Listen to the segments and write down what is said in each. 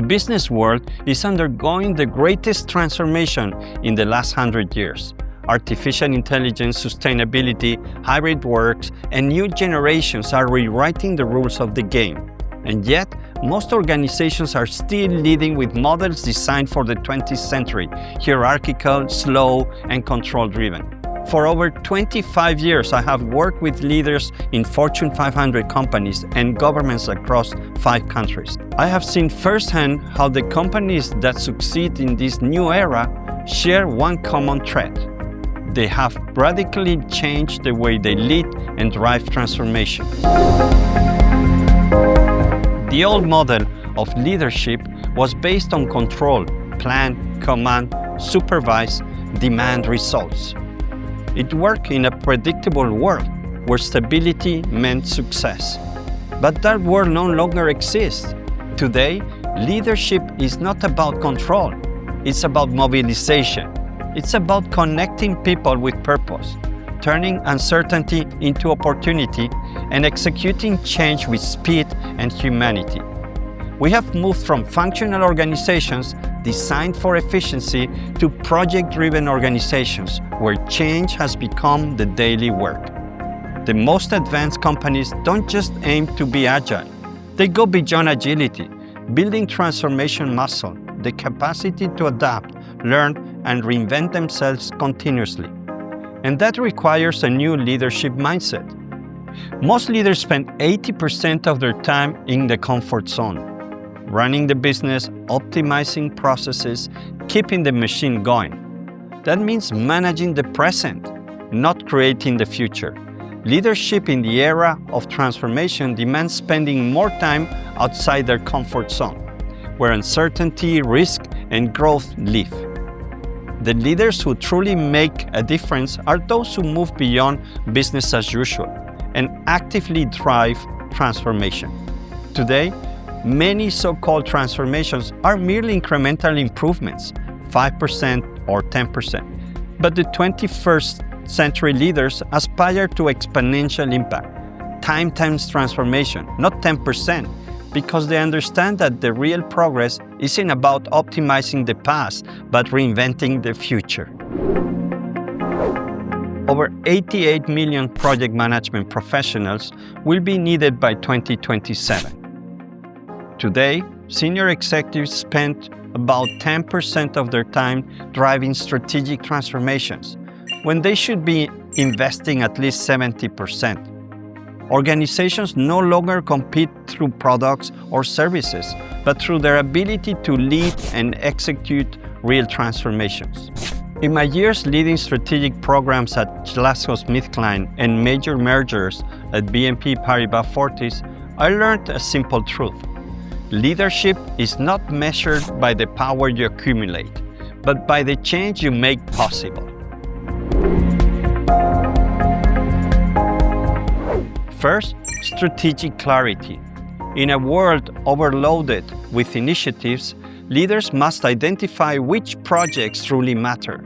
business world is undergoing the greatest transformation in the last 100 years. Artificial intelligence, sustainability, hybrid works, and new generations are rewriting the rules of the game. And yet, most organizations are still leading with models designed for the 20th century, hierarchical, slow, and control-driven. For over 25 years, I have worked with leaders in Fortune 500 companies and governments across 5 countries. I have seen firsthand how the companies that succeed in this new era share one common thread. They have radically changed the way they lead and drive transformation. The old model of leadership was based on control, plan, command, supervise, demand results. It worked in a predictable world where stability meant success. But that world no longer exists. Today, leadership is not about control. It's about mobilization. It's about connecting people with purpose, turning uncertainty into opportunity, and executing change with speed and humanity. We have moved from functional organizations designed for efficiency to project-driven organizations where change has become the daily work. The most advanced companies don't just aim to be agile. They go beyond agility, building transformation muscle, the capacity to adapt, learn, and reinvent themselves continuously. And that requires a new leadership mindset. Most leaders spend 80% of their time in the comfort zone, running the business, optimizing processes, keeping the machine going. That means managing the present, not creating the future. Leadership in the era of transformation demands spending more time outside their comfort zone, where uncertainty, risk, and growth live. The leaders who truly make a difference are those who move beyond business as usual and actively drive transformation. Today, many so-called transformations are merely incremental improvements, 5% or 10%. But the 21st century leaders aspire to exponential impact, time times transformation, not 10%, because they understand that the real progress isn't about optimizing the past, but reinventing the future. Over 88 million project management professionals will be needed by 2027. Today, senior executives spend about 10% of their time driving strategic transformations, when they should be investing at least 70%. Organizations no longer compete through products or services, but through their ability to lead and execute real transformations. In my years leading strategic programs at GlaxoSmithKline and major mergers at BNP Paribas Fortis, I learned a simple truth. Leadership is not measured by the power you accumulate, but by the change you make possible. First, strategic clarity. In a world overloaded with initiatives, leaders must identify which projects truly matter.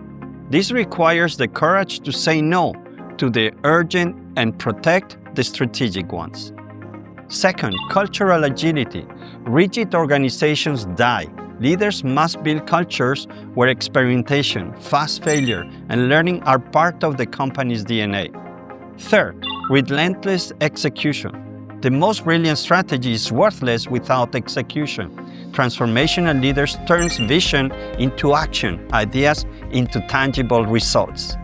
This requires the courage to say no to the urgent and protect the strategic ones. Second, cultural agility. Rigid organizations die. Leaders must build cultures where experimentation, fast failure, and learning are part of the company's DNA. Third, relentless execution. The most brilliant strategy is worthless without execution. Transformational leaders turn vision into action, ideas into tangible results.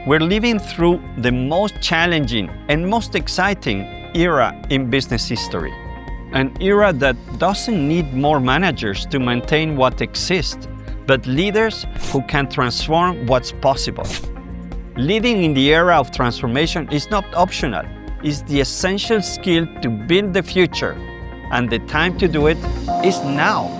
We're living through the most challenging and most exciting era in business history. An era that doesn't need more managers to maintain what exists, but leaders who can transform what's possible. Leading in the era of transformation is not optional. It's the essential skill to build the future, and the time to do it is now.